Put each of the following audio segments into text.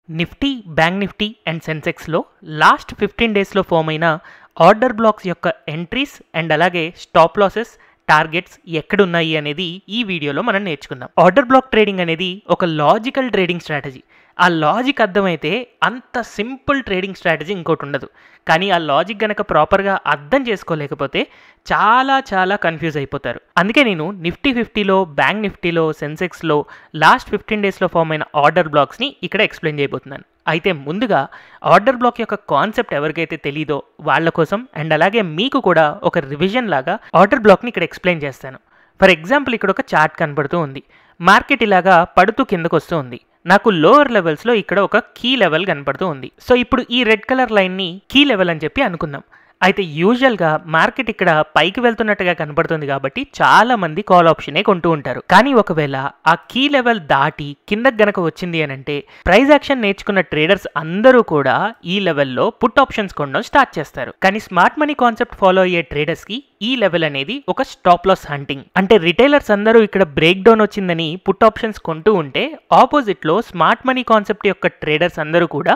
Nifty, bank Nifty and సెన్సెక్స్లో last 15 డేస్లో form అయిన ఆర్డర్ బ్లాక్స్ యొక్క ఎంట్రీస్ అండ్ అలాగే స్టాప్ లాసెస్, టార్గెట్స్ ఎక్కడున్నాయి అనేది ఈ వీడియోలో మనం నేర్చుకుందాం. ఆర్డర్ బ్లాక్ ట్రేడింగ్ అనేది ఒక లాజికల్ ట్రేడింగ్ స్ట్రాటజీ. ఆ లాజిక్ అర్థమైతే అంత సింపుల్ ట్రేడింగ్ స్ట్రాటజీ ఇంకోటి ఉండదు. కానీ ఆ లాజిక్ గనక ప్రాపర్గా అర్థం చేసుకోలేకపోతే చాలా కన్ఫ్యూజ్ అయిపోతారు. అందుకే నేను నిఫ్టీ 50లో, బ్యాంక్ నిఫ్టీలో, సెన్సెక్స్లో లాస్ట్ 15 డేస్లో ఫామ్ అయిన ఆర్డర్ బ్లాక్స్ని ఇక్కడ ఎక్స్ప్లెయిన్ చేయబోతున్నాను. అయితే ముందుగా ఆర్డర్ బ్లాక్ యొక్క కాన్సెప్ట్ ఎవరికైతే తెలీదో వాళ్ళ కోసం అండ్ అలాగే మీకు కూడా ఒక రివిజన్ లాగా ఆర్డర్ బ్లాక్ని ఇక్కడ ఎక్స్ప్లెయిన్ చేస్తాను. ఫర్ ఎగ్జాంపుల్ ఇక్కడ ఒక చార్ట్ కనబడుతూ ఉంది. మార్కెట్ ఇలాగా పడుతూ కిందకు వస్తూ ఉంది. నాకు లోవర్ లెవెల్స్లో ఇక్కడ ఒక కీ లెవెల్ కనపడుతూ ఉంది. సో ఇప్పుడు ఈ రెడ్ కలర్ లైన్ని కీ లెవెల్ అని చెప్పి అనుకుందాం. అయితే యూజువల్గా మార్కెట్ ఇక్కడ పైకి వెళ్తున్నట్టుగా కనపడుతుంది కాబట్టి చాలా మంది కాల్ ఆప్షనే కొంటూ ఉంటారు. కానీ ఒకవేళ ఆ కీ లెవెల్ దాటి కిందకి గనక వచ్చింది అని అంటే ప్రైస్ యాక్షన్ నేర్చుకున్న ట్రేడర్స్ అందరూ కూడా ఈ లెవెల్లో పుట్ ఆప్షన్స్ కొనడం స్టార్ట్ చేస్తారు. కానీ స్మార్ట్ మనీ కాన్సెప్ట్ ఫాలో అయ్యే ట్రేడర్స్కి ఈ లెవెల్ అనేది ఒక స్టాప్ లాస్ హంటింగ్. అంటే రిటైలర్స్ అందరూ ఇక్కడ బ్రేక్ డౌన్ వచ్చిందని పుట్ ఆప్షన్స్ కొంటూ ఉంటే ఆపోజిట్లో స్మార్ట్ మనీ కాన్సెప్ట్ యొక్క ట్రేడర్స్ అందరూ కూడా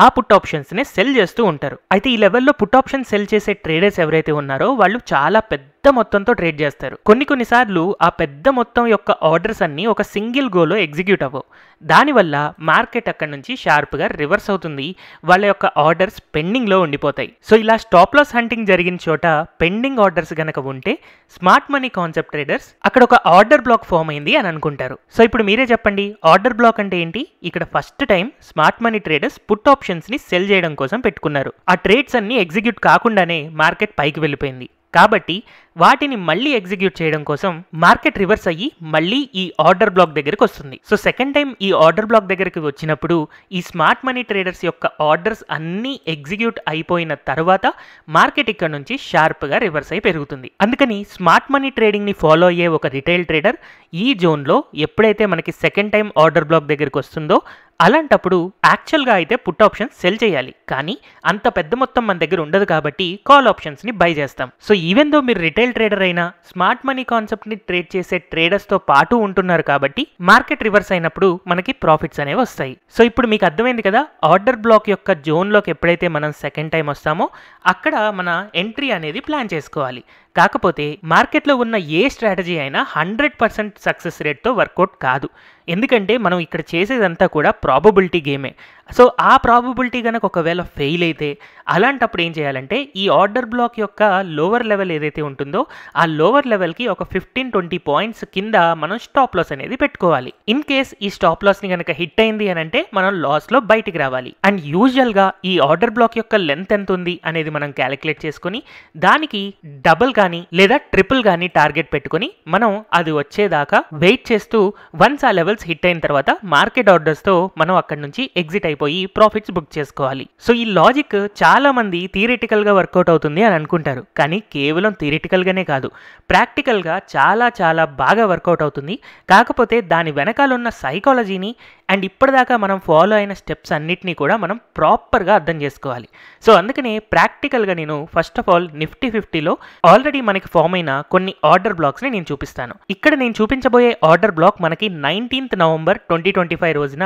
ఆ పుట్ ఆప్షన్స్ని సెల్ చేస్తూ ఉంటారు. అయితే ఈ లెవెల్లో పుట్ ఆప్షన్ సెల్ చేసే ట్రేడర్స్ ఎవరైతే ఉన్నారో వాళ్ళు చాలా పెద్ద మొత్తంతో ట్రేడ్ చేస్తారు. కొన్నిసార్లు ఆ పెద్ద మొత్తం యొక్క ఆర్డర్స్ అన్ని ఒక సింగిల్ గోలో ఎగ్జిక్యూట్ అవ్వవు. దానివల్ల మార్కెట్ అక్కడ నుంచి షార్ప్గా రివర్స్ అవుతుంది. వాళ్ళ యొక్క ఆర్డర్స్ పెండింగ్లో ఉండిపోతాయి. సో ఇలా స్టాప్ లాస్ హంటింగ్ జరిగిన చోట పెండింగ్ ఆర్డర్స్ గనక ఉంటే స్మార్ట్ మనీ కాన్సెప్ట్ ట్రేడర్స్ అక్కడ ఒక ఆర్డర్ బ్లాక్ ఫామ్ అయింది అని అనుకుంటారు. సో ఇప్పుడు మీరే చెప్పండి, ఆర్డర్ బ్లాక్ అంటే ఏంటి? ఇక్కడ first time smart money traders put options ని సెల్ చేయడం కోసం పెట్టుకున్నారు. ఆ ట్రేడ్స్ అన్ని ఎగ్జిక్యూట్ కాకుండానే మార్కెట్ పైకి వెళ్ళిపోయింది. కాబట్టి వాటిని మళ్ళీ ఎగ్జిక్యూట్ చేయడం కోసం మార్కెట్ రివర్స్ అయ్యి మళ్ళీ ఈ ఆర్డర్ బ్లాక్ దగ్గరికి వస్తుంది. సో సెకండ్ టైం ఈ ఆర్డర్ బ్లాక్ దగ్గరికి వచ్చినప్పుడు ఈ స్మార్ట్ మనీ ట్రేడర్స్ యొక్క ఆర్డర్స్ అన్నీ ఎగ్జిక్యూట్ అయిపోయిన తర్వాత మార్కెట్ ఇక్కడ నుంచి షార్ప్గా రివర్స్ అయి పెరుగుతుంది. అందుకని స్మార్ట్ మనీ ట్రేడింగ్ని ఫాలో అయ్యే ఒక రిటైల్ ట్రేడర్ ఈ జోన్లో ఎప్పుడైతే మనకి సెకండ్ టైం ఆర్డర్ బ్లాక్ దగ్గరికి వస్తుందో అలాంటప్పుడు యాక్చువల్గా అయితే పుట్ ఆప్షన్ సెల్ చేయాలి. కానీ అంత పెద్ద మొత్తం మన దగ్గర ఉండదు కాబట్టి కాల్ ఆప్షన్స్ని బై చేస్తాం. సో ఈవెన్ దో మీరు రిటైల్ ట్రేడర్ అయినా స్మార్ట్ మనీ కాన్సెప్ట్ని ట్రేడ్ చేసే ట్రేడర్స్తో పాటు ఉంటున్నారు కాబట్టి మార్కెట్ రివర్స్ అయినప్పుడు మనకి ప్రాఫిట్స్ అనేవి వస్తాయి. సో ఇప్పుడు మీకు అర్థమైంది కదా, ఆర్డర్ బ్లాక్ యొక్క జోన్లోకి ఎప్పుడైతే మనం సెకండ్ టైం వస్తామో అక్కడ మన ఎంట్రీ అనేది ప్లాన్ చేసుకోవాలి. కాకపోతే మార్కెట్లో ఉన్న ఏ స్ట్రాటజీ అయినా 100% సక్సెస్ రేట్తో వర్కౌట్ కాదు. ఎందుకంటే మనం ఇక్కడ చేసేదంతా కూడా ప్రాబబిలిటీ గేమే. సో ఆ ప్రాబబిలిటీ కనుక ఒకవేళ ఫెయిల్ అయితే అలాంటప్పుడు ఏం చేయాలంటే ఈ ఆర్డర్ బ్లాక్ యొక్క లోవర్ లెవెల్ ఏదైతే ఉంటుందో ఆ లోవర్ లెవెల్కి ఒక 15-20 పాయింట్స్ కింద మనం స్టాప్ లాస్ అనేది పెట్టుకోవాలి. ఇన్ కేస్ ఈ స్టాప్ లాస్ని కనుక హిట్ అయింది అని అంటే మనం లాస్లో బయటికి రావాలి. అండ్ యూజువల్గా ఈ ఆర్డర్ బ్లాక్ యొక్క లెంత్ ఎంత ఉంది అనేది మనం క్యాలిక్యులేట్ చేసుకుని దానికి డబుల్ కానీ లేదా ట్రిపుల్ కానీ టార్గెట్ పెట్టుకుని మనం అది వచ్చేదాకా వెయిట్ చేస్తూ వన్స్ ఆ లెవెల్స్ హిట్ అయిన తర్వాత మార్కెట్ ఆర్డర్స్తో మనం అక్కడ నుంచి ఎగ్జిట్ అయిపోయి ప్రాఫిట్స్ బుక్ చేసుకోవాలి. సో ఈ లాజిక్ చాలా మంది థియరిటికల్గా వర్కౌట్ అవుతుంది అని అనుకుంటారు. కానీ కేవలం థియరిటికల్గానే కాదు, ప్రాక్టికల్గా చాలా బాగా వర్కౌట్ అవుతుంది. కాకపోతే దాని వెనకాల ఉన్న సైకాలజీని అండ్ ఇప్పటిదాకా మనం ఫాలో అయిన స్టెప్స్ అన్నిటినీ కూడా మనం ప్రాపర్గా అర్థం చేసుకోవాలి. సో అందుకనే ప్రాక్టికల్గా నేను ఫస్ట్ ఆఫ్ ఆల్ నిఫ్టీ 50లో ఆల్రెడీ మనకి ఫామ్ అయిన కొన్ని ఆర్డర్ బ్లాక్స్ని నేను చూపిస్తాను. ఇక్కడ నేను చూపించబోయే ఆర్డర్ బ్లాక్ మనకి 19th నవంబర్ 2025 రోజున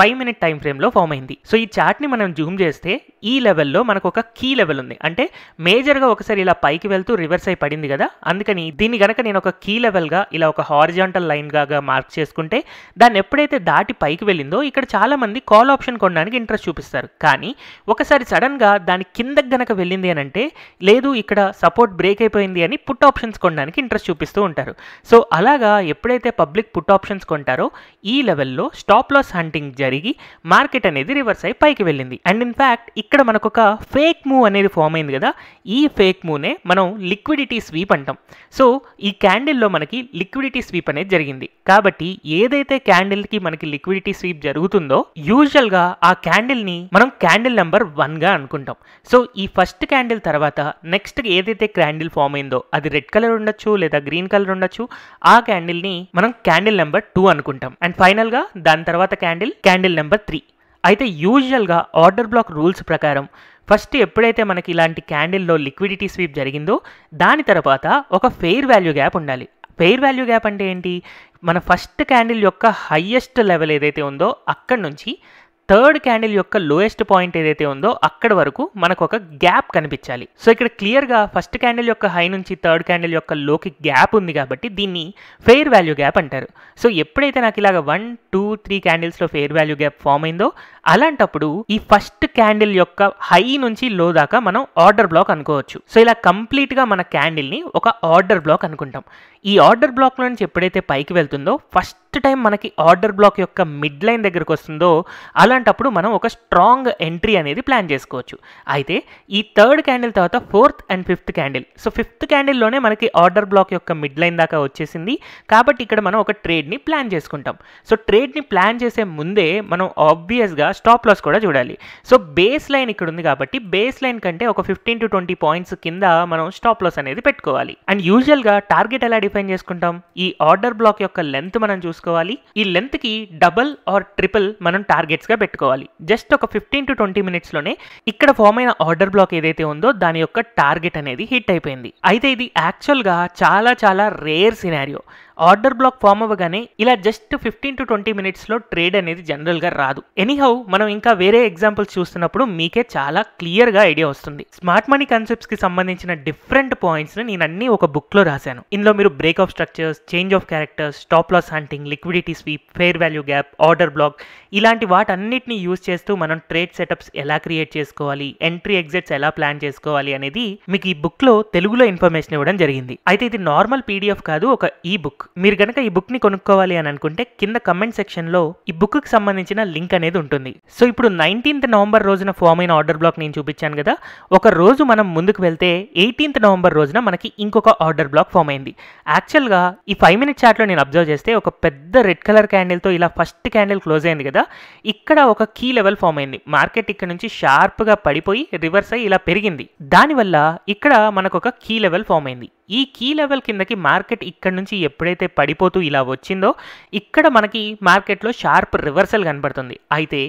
5 minute టైం ఫ్రేమ్లో ఫామ్ అయింది. సో ఈ చార్ట్ని మనం జూమ్ చేస్తే ఈ లెవెల్లో మనకు ఒక కీ లెవెల్ ఉంది. అంటే మేజర్గా ఒకసారి ఇలా పైకి వెళ్తూ రివర్స్ అయి పడింది కదా, అందుకని దీన్ని గనక నేను ఒక కీ లెవెల్గా ఇలా ఒక హారిజాంటల్ లైన్గా మార్క్ చేసుకుంటే దాన్ని ఎప్పుడైతే దాటి పైకి వెళ్ళిందో ఇక్కడ చాలా మంది కాల్ ఆప్షన్ కొనడానికి ఇంట్రెస్ట్ చూపిస్తారు. కానీ ఒకసారి సడన్గా దాని కిందకి గనక వెళ్ళింది అని అంటే లేదు ఇక్కడ సపోర్ట్ బ్రేక్ అయిపోయింది అని పుట్ ఆప్షన్స్ కొనడానికి ఇంట్రెస్ట్ చూపిస్తూ ఉంటారు. సో అలాగా ఎప్పుడైతే పబ్లిక్ పుట్ ఆప్షన్స్ కొంటారో ఈ లెవెల్లో స్టాప్ లాస్ హంటింగ్ జరిగి మార్కెట్ అనేది రివర్స్ అయి పైకి వెళ్ళింది. అండ్ ఇన్ఫ్యాక్ట్ ఇక్కడ మనకు ఒక ఫేక్ మూవ్ అనేది ఫామ్ అయింది కదా, ఈ ఫేక్ మూవ్నే మనం లిక్విడిటీ స్వీప్ అంటాం. సో ఈ క్యాండిల్లో మనకి లిక్విడిటీ స్వీప్ అనేది జరిగింది. కాబట్టి ఏదైతే క్యాండిల్కి మనకి లిక్విడిటీ స్వీప్ జరుగుతుందో యూజువల్గా ఆ క్యాండిల్ని మనం క్యాండిల్ నెంబర్ 1గా అనుకుంటాం. సో ఈ ఫస్ట్ క్యాండిల్ తర్వాత నెక్స్ట్ ఏదైతే క్యాండిల్ ఫామ్ అయిందో అది రెడ్ కలర్ ఉండొచ్చు లేదా గ్రీన్ కలర్ ఉండొచ్చు, ఆ క్యాండిల్ని మనం క్యాండిల్ నెంబర్ 2 అనుకుంటాం. అండ్ ఫైనల్గా దాని తర్వాత క్యాండిల్ నెంబర్ 3. అయితే యూజువల్గా ఆర్డర్ బ్లాక్ రూల్స్ ప్రకారం ఫస్ట్ ఎప్పుడైతే మనకి ఇలాంటి క్యాండిల్లో లిక్విడిటీ స్వీప్ జరిగిందో దాని తర్వాత ఒక ఫెయిర్ వాల్యూ గ్యాప్ ఉండాలి. ఫెయిర్ వాల్యూ గ్యాప్ అంటే ఏంటి? మన ఫస్ట్ క్యాండిల్ యొక్క హైయెస్ట్ లెవెల్ ఏదైతే ఉందో అక్కడ నుంచి థర్డ్ క్యాండిల్ యొక్క లోయెస్ట్ పాయింట్ ఏదైతే ఉందో అక్కడ వరకు మనకు ఒక గ్యాప్ కనిపించాలి. సో ఇక్కడ క్లియర్గా ఫస్ట్ క్యాండిల్ యొక్క హై నుంచి థర్డ్ క్యాండిల్ యొక్క లోకి గ్యాప్ ఉంది కాబట్టి దీన్ని ఫెయిర్ వాల్యూ గ్యాప్ అంటారు. సో ఎప్పుడైతే నాకు ఇలాగ 1, 2, 3 క్యాండిల్స్లో ఫెయిర్ వాల్యూ గ్యాప్ ఫామ్ అయిందో అలాంటప్పుడు ఈ ఫస్ట్ క్యాండిల్ యొక్క హై నుంచి లో దాకా మనం ఆర్డర్ బ్లాక్ అనుకోవచ్చు. సో ఇలా కంప్లీట్గా మన క్యాండిల్ని ఒక ఆర్డర్ బ్లాక్ అనుకుంటాం. ఈ ఆర్డర్ బ్లాక్లో నుంచి ఎప్పుడైతే పైకి వెళ్తుందో ఫస్ట్ టైం మనకి ఆర్డర్ బ్లాక్ యొక్క మిడ్ లైన్ దగ్గరకు వస్తుందో అలాంటప్పుడు మనం ఒక స్ట్రాంగ్ ఎంట్రీ అనేది ప్లాన్ చేసుకోవచ్చు. అయితే ఈ థర్డ్ క్యాండిల్ తర్వాత fourth and fifth candle, so fifth క్యాండిల్లోనే మనకి ఆర్డర్ బ్లాక్ యొక్క మిడ్ లైన్ దాకా వచ్చేసింది కాబట్టి ఇక్కడ మనం ఒక ట్రేడ్ని ప్లాన్ చేసుకుంటాం. సో ట్రేడ్ని ప్లాన్ చేసే ముందే మనం ఆబ్వియస్గా స్టాప్ లాస్ కూడా చూడాలి. సో బేస్ లైన్ ఇక్కడ ఉంది కాబట్టి బేస్ లైన్ కంటే ఒక 15 to 20 పాయింట్స్ కింద మనం స్టాప్ లాస్ అనేది పెట్టుకోవాలి. అండ్ యూజువల్గా టార్గెట్ ఎలా డిఫైన్ చేసుకుంటాం, ఈ ఆర్డర్ బ్లాక్ యొక్క లెంత్ మనం చూసుకోవాలి. ఈ లెంత్ కి డబుల్ ఆర్ ట్రిపుల్ మనం టార్గెట్స్ గా పెట్టుకోవాలి. జస్ట్ ఒక 15 to 20 మినిట్స్ లోనే ఇక్కడ ఫామ్ అయిన ఆర్డర్ బ్లాక్ ఏదైతే ఉందో దాని యొక్క టార్గెట్ అనేది హిట్ అయిపోయింది. అయితే ఇది యాక్చువల్ గా చాలా చాలా rare scenario. Order block form అవ్వగానే ఇలా జస్ట్ 15 to 20 మినిట్స్లో ట్రేడ్ అనేది జనరల్గా రాదు. ఎనీహౌ మనం ఇంకా వేరే ఎగ్జాంపుల్స్ చూస్తున్నప్పుడు మీకే చాలా క్లియర్గా ఐడియా వస్తుంది. స్మార్ట్ మనీ కాన్సెప్ట్స్కి సంబంధించిన డిఫరెంట్ పాయింట్స్ని నేను అన్ని ఒక బుక్లో రాశాను. ఇందులో మీరు break of structures, change of characters, stop loss hunting, liquidity sweep, fair value gap, order block ఇలాంటి వాటన్నిటిని యూజ్ చేస్తూ మనం ట్రేడ్ సెటప్స్ ఎలా క్రియేట్ చేసుకోవాలి, ఎంట్రీ ఎగ్జిట్స్ ఎలా ప్లాన్ చేసుకోవాలి అనేది మీకు ఈ బుక్లో తెలుగులో ఇన్ఫర్మేషన్ ఇవ్వడం జరిగింది. అయితే ఇది నార్మల్ పీడిఎఫ్ కాదు, ఒక ఈ బుక్. మీరు కనుక ఈ బుక్ ని కొనుక్కోవాలి అని అనుకుంటే కింద కమెంట్ సెక్షన్ లో ఈ బుక్ కి సంబంధించిన లింక్ అనేది ఉంటుంది. సో ఇప్పుడు 19th నవంబర్ రోజున ఫామ్ అయిన ఆర్డర్ బ్లాక్ నేను చూపించాను కదా, ఒక రోజు మనం ముందుకు వెళ్తే 18th నవంబర్ రోజున మనకి ఇంకొక ఆర్డర్ బ్లాక్ ఫామ్ అయింది. యాక్చువల్ గా ఈ 5 minute చార్ట్ లో నేను అబ్జర్వ్ చేస్తే ఒక పెద్ద రెడ్ కలర్ క్యాండిల్ తో ఇలా ఫస్ట్ క్యాండిల్ క్లోజ్ అయింది కదా, ఇక్కడ ఒక కీ లెవెల్ ఫామ్ అయింది. మార్కెట్ ఇక్కడ నుంచి షార్ప్ గా పడిపోయి రివర్స్ అయ్యి ఇలా పెరిగింది. దానివల్ల ఇక్కడ మనకు ఒక కీ లెవెల్ ఫామ్ అయింది. ఈ కీ లెవెల్ కిందకి మార్కెట్ ఇక్కడ నుంచి ఎప్పుడైతే పడిపోతూ ఇలా వచ్చిందో ఇక్కడ మనకి మార్కెట్లో షార్ప్ రివర్సల్ కనబడుతుంది. అయితే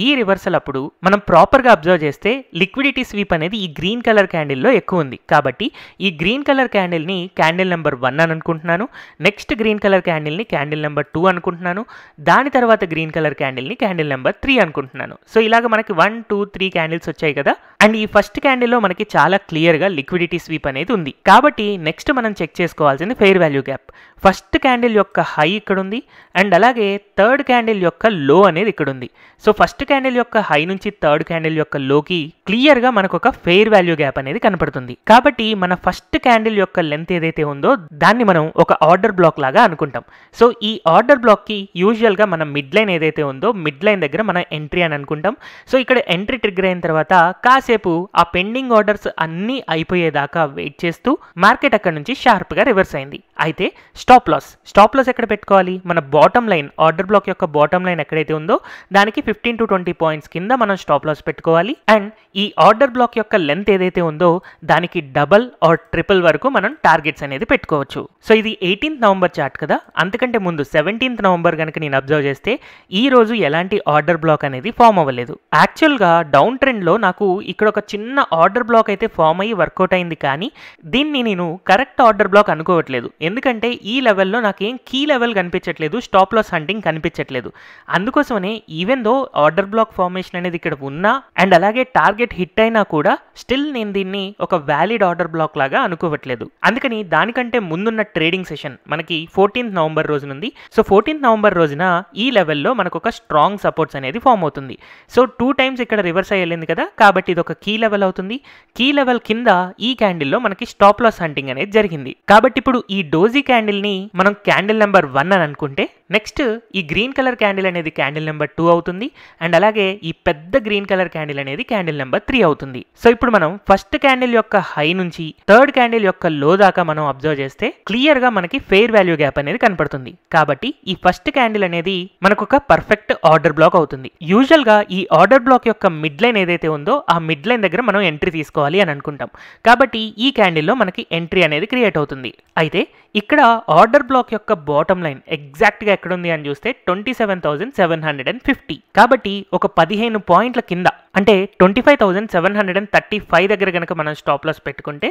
ఈ రివర్సల్ అప్పుడు మనం ప్రాపర్గా అబ్జర్వ్ చేస్తే లిక్విడిటీ స్వీప్ అనేది ఈ గ్రీన్ కలర్ క్యాండిల్లో ఎక్కువ ఉంది. కాబట్టి ఈ గ్రీన్ కలర్ క్యాండిల్ని క్యాండిల్ నెంబర్ 1 అని అనుకుంటున్నాను, నెక్స్ట్ గ్రీన్ కలర్ క్యాండిల్ని క్యాండిల్ నెంబర్ 2 అనుకుంటున్నాను, దాని తర్వాత గ్రీన్ కలర్ క్యాండిల్ని క్యాండిల్ నెంబర్ 3 అనుకుంటున్నాను. సో ఇలాగ మనకి 1, 2, 3 క్యాండిల్స్ వచ్చాయి కదా. అండ్ ఈ ఫస్ట్ క్యాండిల్లో మనకి చాలా క్లియర్గా లిక్విడిటీ స్వీప్ అనేది ఉంది. కాబట్టి నెక్స్ట్ మనం చెక్ చేసుకోవాల్సింది fair value gap. First candle యొక్క హై ఇక్కడ ఉంది అండ్ అలాగే థర్డ్ క్యాండిల్ యొక్క లో అనేది ఇక్కడ ఉంది. సో ఫస్ట్ క్యాండిల్ యొక్క హై నుంచి థర్డ్ క్యాండిల్ యొక్క లోకి క్లియర్గా మనకు ఒక ఫెయిర్ వాల్యూ గ్యాప్ అనేది కనపడుతుంది. కాబట్టి మన ఫస్ట్ క్యాండిల్ యొక్క లెంత్ ఏదైతే ఉందో దాన్ని మనం ఒక ఆర్డర్ బ్లాక్ లాగా అనుకుంటాం. సో ఈ ఆర్డర్ బ్లాక్కి యూజువల్గా మన మిడ్ లైన్ ఏదైతే ఉందో మిడ్ లైన్ దగ్గర మనం ఎంట్రీ అని అనుకుంటాం. సో ఇక్కడ ఎంట్రీ ట్రిగ్గర్ అయిన తర్వాత కాసేపు ఆ పెండింగ్ ఆర్డర్స్ అన్నీ అయిపోయేదాకా వెయిట్ చేస్తూ మార్కెట్ అక్కడ నుంచి షార్ప్గా రివర్స్ అయింది. అయితే స్టాప్ లాస్ ఎక్కడ పెట్టుకోవాలి, మన బాటమ్ లైన్ ఆర్డర్ బ్లాక్ యొక్క బాటమ్ లైన్ ఎక్కడైతే ఉందో దానికి 15 to 20 పాయింట్స్ కింద మనం స్టాప్ లాస్ పెట్టుకోవాలి. అండ్ ఈ ఆర్డర్ బ్లాక్ యొక్క లెంత్ ఏదైతే ఉందో దానికి డబల్ ఆర్ ట్రిపుల్ వరకు మనం టార్గెట్స్ అనేది పెట్టుకోవచ్చు. సో ఇది 18th నవంబర్ చార్ట్ కదా, అంతకంటే ముందు 17th నవంబర్ కనుక నేను అబ్జర్వ్ చేస్తే ఈ రోజు ఎలాంటి ఆర్డర్ బ్లాక్ అనేది ఫామ్ అవ్వలేదు. యాక్చువల్గా డౌన్ ట్రెండ్లో నాకు ఇక్కడ ఒక చిన్న ఆర్డర్ బ్లాక్ అయితే ఫామ్ అయ్యి వర్కౌట్ అయింది, కానీ దీన్ని నేను కరెక్ట్ ఆర్డర్ బ్లాక్ అనుకోవట్లేదు. ఎందుకంటే ఈ లెవెల్లో నాకేం కీ లెవెల్ కనిపించట్లేదు, స్టాప్ లాస్ హంటింగ్ కనిపించట్లేదు. అందుకోసమనే even though order black formation అనేది ఇక్కడ ఉన్నా అండ్ అలాగే టార్గెట్ హిట్ అయినా కూడా స్టిల్ నేను దీన్ని ఒక వ్యాలిడ్ ఆర్డర్ బ్లాక్ లాగా అనుకోవట్లేదు. అందుకని దానికంటే ముందున్న ట్రేడింగ్ సెషన్ మనకి 14th నవంబర్ రోజున ఉంది. సో 14th నవంబర్ రోజున ఈ లెవెల్లో మనకు ఒక స్ట్రాంగ్ సపోర్ట్స్ అనేది ఫామ్ అవుతుంది. సో 2 times ఇక్కడ రివర్స్ అయ్యింది కదా, కాబట్టి ఇది ఒక కీ లెవెల్ అవుతుంది. కీ లెవెల్ కింద ఈ క్యాండిల్లో మనకి స్టాప్ లాస్ హంటింగ్ అనేది జరిగింది. కాబట్టి ఇప్పుడు ఈ డోజీ క్యాండిల్ ని మనం క్యాండిల్ నెంబర్ 1 అని అనుకుంటే నెక్స్ట్ ఈ గ్రీన్ కలర్ క్యాండిల్ అనేది క్యాండిల్ నెంబర్ 2 అవుతుంది అండ్ అలాగే ఈ పెద్ద గ్రీన్ కలర్ క్యాండిల్ అనేది క్యాండిల్ నెంబర్ 3 అవుతుంది. సో ఇప్పుడు మనం ఫస్ట్ క్యాండిల్ యొక్క హై నుంచి థర్డ్ క్యాండిల్ యొక్క లో దాకా మనం అబ్జర్వ్ చేస్తే క్లియర్ గా మనకి ఫెయిర్ వాల్యూ గ్యాప్ అనేది కనపడుతుంది. కాబట్టి ఈ ఫస్ట్ క్యాండిల్ అనేది మనకు ఒక పర్ఫెక్ట్ ఆర్డర్ బ్లాక్ అవుతుంది. యూజువల్ గా ఈ ఆర్డర్ బ్లాక్ యొక్క మిడ్ లైన్ ఏదైతే ఉందో ఆ మిడ్ లైన్ దగ్గర మనం ఎంట్రీ తీసుకోవాలి అని అనుకుంటాం. కాబట్టి ఈ క్యాండిల్లో మనకి ఎంట్రీ అనేది క్రియేట్ అవుతుంది. అయితే ఇక్కడ ఆర్డర్ బ్లాక్ యొక్క బాటమ్ లైన్ ఎగ్జాక్ట్ గా ఎక్కడుంది అని చూస్తే 27,750. కాబట్టి ఒక 15 పాయింట్ల కింద అంటే 25,735 దగ్గర కనుక మనం స్టాప్ లాస్ పెట్టుకుంటే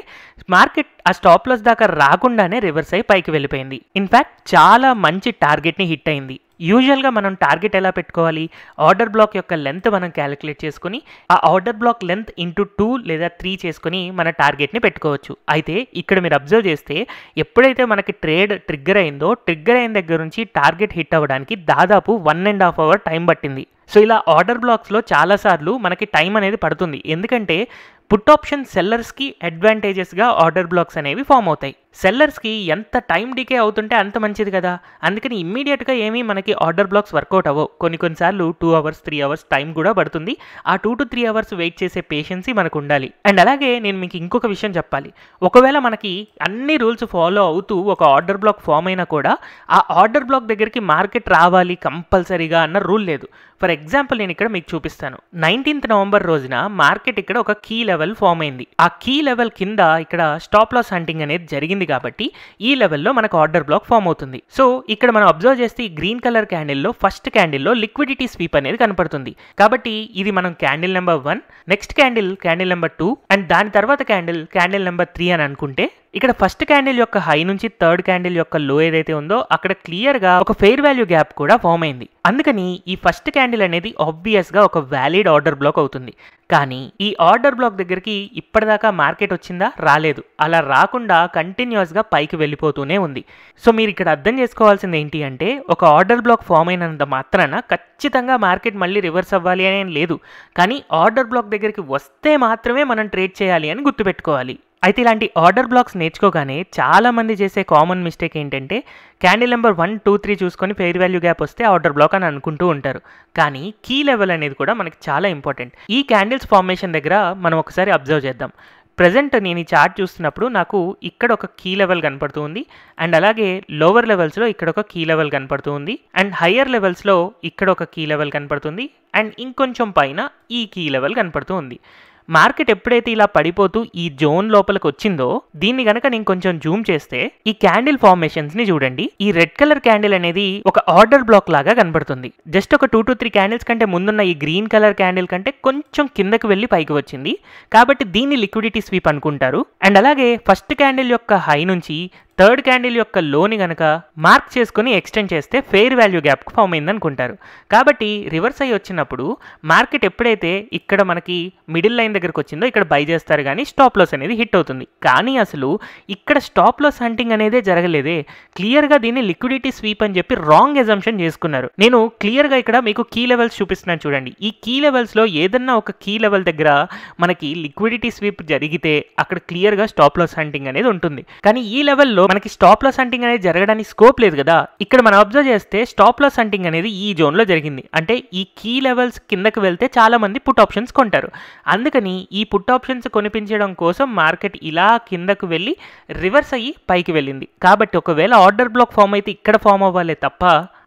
మార్కెట్ ఆ స్టాప్ లాస్ దాకా రాకుండానే రివర్స్ అయి పైకి వెళ్ళిపోయింది. ఇన్ఫాక్ట్ చాలా మంచి టార్గెట్ ని హిట్ అయింది. యూజువల్గా మనం టార్గెట్ ఎలా పెట్టుకోవాలి, ఆర్డర్ బ్లాక్ యొక్క లెంత్ మనం క్యాలిక్యులేట్ చేసుకుని ఆ ఆర్డర్ బ్లాక్ లెంత్ ఇంటూ 2 లేదా 3 చేసుకుని మన టార్గెట్ని పెట్టుకోవచ్చు. అయితే ఇక్కడ మీరు అబ్జర్వ్ చేస్తే ఎప్పుడైతే మనకి ట్రేడ్ ట్రిగ్గర్ అయిందో ట్రిగ్గర్ అయిన దగ్గర నుంచి టార్గెట్ హిట్ అవ్వడానికి దాదాపు 1.5 అవర్ టైం పట్టింది. సో ఇలా ఆర్డర్ బ్లాక్స్లో చాలాసార్లు మనకి టైం అనేది పడుతుంది. ఎందుకంటే పుట్ ఆప్షన్ సెల్లర్స్కి అడ్వాంటేజెస్గా ఆర్డర్ బ్లాక్స్ అనేవి ఫామ్ అవుతాయి. సెల్లర్స్కి ఎంత టైం డికే అవుతుంటే అంత మంచిది కదా. అందుకని ఇమ్మీడియట్గా ఏమీ మనకి ఆర్డర్ బ్లాక్స్ వర్కౌట్ అవ్వవు. కొన్నిసార్లు 2 అవర్స్ 3 అవర్స్ టైం కూడా పడుతుంది. ఆ 2 to 3 అవర్స్ వెయిట్ చేసే పేషెన్సీ మనకు ఉండాలి. అండ్ అలాగే నేను మీకు ఇంకొక విషయం చెప్పాలి. ఒకవేళ మనకి అన్ని రూల్స్ ఫాలో అవుతూ ఒక ఆర్డర్ బ్లాక్ ఫామ్ అయినా కూడా ఆ ఆర్డర్ బ్లాక్ దగ్గరికి మార్కెట్ రావాలి కంపల్సరీగా అన్న రూల్ లేదు. ఫర్ ఎగ్జాంపుల్ నేను ఇక్కడ మీకు చూపిస్తాను. 19th నవంబర్ రోజున మార్కెట్ ఇక్కడ ఒక కీ లెవెల్ ఫామ్ అయింది. ఆ కీ లెవెల్ కింద ఇక్కడ స్టాప్ లాస్ హంటింగ్ అనేది జరిగింది కాబట్టి ఈ లెవెల్లో మనకు ఆర్డర్ బ్లాక్ ఫామ్ అవుతుంది. సో ఇక్కడ మనం అబ్జర్వ్ చేస్తే ఈ గ్రీన్ కలర్ క్యాండిల్లో ఫస్ట్ క్యాండిల్లో లిక్విడిటీ స్వీప్ అనేది కనపడుతుంది. కాబట్టి ఇది మనం candle number 1, next candle number 2 and దాని తర్వాత క్యాండిల్ నెంబర్ 3 అని అనుకుంటే ఇక్కడ ఫస్ట్ క్యాండిల్ యొక్క హై నుంచి థర్డ్ క్యాండిల్ యొక్క లో ఏదైతే ఉందో అక్కడ క్లియర్గా ఒక ఫెయిర్ వాల్యూ గ్యాప్ కూడా ఫామ్ అయింది. అందుకని ఈ ఫస్ట్ క్యాండిల్ అనేది ఆబ్వియస్గా ఒక వ్యాలిడ్ ఆర్డర్ బ్లాక్ అవుతుంది. కానీ ఈ ఆర్డర్ బ్లాక్ దగ్గరికి ఇప్పటిదాకా మార్కెట్ వచ్చిందా? రాలేదు. అలా రాకుండా కంటిన్యూస్గా పైకి వెళ్ళిపోతూనే ఉంది. సో మీరు ఇక్కడ అర్థం చేసుకోవాల్సింది ఏంటి అంటే ఒక ఆర్డర్ బ్లాక్ ఫామ్ అయినంత మాత్రాన ఖచ్చితంగా మార్కెట్ మళ్ళీ రివర్స్ అవ్వాలి అని లేదు. కానీ ఆర్డర్ బ్లాక్ దగ్గరికి వస్తే మాత్రమే మనం ట్రేడ్ చేయాలి అని గుర్తుపెట్టుకోవాలి. అయితే ఇలాంటి ఆర్డర్ బ్లాక్స్ నేర్చుకోగానే చాలామంది చేసే కామన్ మిస్టేక్ ఏంటంటే క్యాండిల్ నెంబర్ 1, 2, 3 చూసుకొని ఫెయిర్ వాల్యూ గ్యాప్ వస్తే ఆర్డర్ బ్లాక్ అని అనుకుంటూ ఉంటారు. కానీ కీ లెవెల్ అనేది కూడా మనకి చాలా ఇంపార్టెంట్. ఈ క్యాండిల్స్ ఫార్మేషన్ దగ్గర మనం ఒకసారి అబ్జర్వ్ చేద్దాం. ప్రజెంట్ నేను ఈ చార్ట్ చూస్తున్నప్పుడు నాకు ఇక్కడ ఒక కీ లెవెల్ కనపడుతుంది అండ్ అలాగే లోవర్ లెవెల్స్లో ఇక్కడ ఒక కీ లెవెల్ కనపడుతుంది అండ్ హయ్యర్ లెవెల్స్లో ఇక్కడ ఒక కీ లెవెల్ కనపడుతుంది అండ్ ఇంకొంచెం పైన ఈ కీ లెవెల్ కనపడుతుంది. మార్కెట్ ఎప్పుడైతే ఇలా పడిపోతూ ఈ జోన్ లోపలికి వచ్చిందో దీన్ని గనక నేను కొంచెం జూమ్ చేస్తే ఈ క్యాండిల్ ఫార్మేషన్స్ ని చూడండి. ఈ రెడ్ కలర్ క్యాండిల్ అనేది ఒక ఆర్డర్ బ్లాక్ లాగా కనబడుతుంది. జస్ట్ ఒక 2 to 3 క్యాండిల్స్ కంటే ముందున్న ఈ గ్రీన్ కలర్ క్యాండిల్ కంటే కొంచెం కిందకి వెళ్ళి పైకి వచ్చింది కాబట్టి దీన్ని లిక్విడిటీ స్వీప్ అనుకుంటారు. అండ్ అలాగే ఫస్ట్ క్యాండిల్ యొక్క హై నుంచి థర్డ్ క్యాండిల్ యొక్క లోని గనక మార్క్ చేసుకుని ఎక్స్టెండ్ చేస్తే ఫెయిర్ వాల్యూ గ్యాప్ ఫామ్ అయింది అనుకుంటారు. కాబట్టి రివర్స్ అయ్యి వచ్చినప్పుడు మార్కెట్ ఎప్పుడైతే ఇక్కడ మనకి మిడిల్ లైన్ దగ్గరకు వచ్చిందో ఇక్కడ బై చేస్తారు కానీ స్టాప్ లాస్ అనేది హిట్ అవుతుంది. కానీ అసలు ఇక్కడ స్టాప్ లాస్ హంటింగ్ అనేదే జరగలేదే. క్లియర్గా దీన్ని లిక్విడిటీ స్వీప్ అని చెప్పి రాంగ్ ఎజంప్షన్ చేసుకున్నారు. నేను క్లియర్గా ఇక్కడ మీకు కీ లెవెల్స్ చూపిస్తున్నాను చూడండి. ఈ కీ లెవెల్స్లో ఏదన్నా ఒక కీ లెవెల్ దగ్గర మనకి లిక్విడిటీ స్వీప్ జరిగితే అక్కడ క్లియర్గా స్టాప్ లాస్ హంటింగ్ అనేది ఉంటుంది. కానీ ఈ లెవెల్లో మనకి స్టాప్ లాస్ హంటింగ్ అనేది జరగడానికి స్కోప్ లేదు కదా. ఇక్కడ మనం అబ్జర్వ్ చేస్తే స్టాప్ లాస్ హంటింగ్ అనేది ఈ జోన్లో జరిగింది. అంటే ఈ కీ లెవెల్స్ కిందకి వెళ్తే చాలా మంది పుట్ ఆప్షన్స్ కొంటారు. అందుకని ఈ పుట్ ఆప్షన్స్ కొనిపించడం కోసం మార్కెట్ ఇలా కిందకు వెళ్ళి రివర్స్ అయ్యి పైకి వెళ్ళింది. కాబట్టి ఒకవేళ ఆర్డర్ బ్లాక్ ఫామ్ అయితే ఇక్కడ ఫామ్ అవ్వాలే తప్ప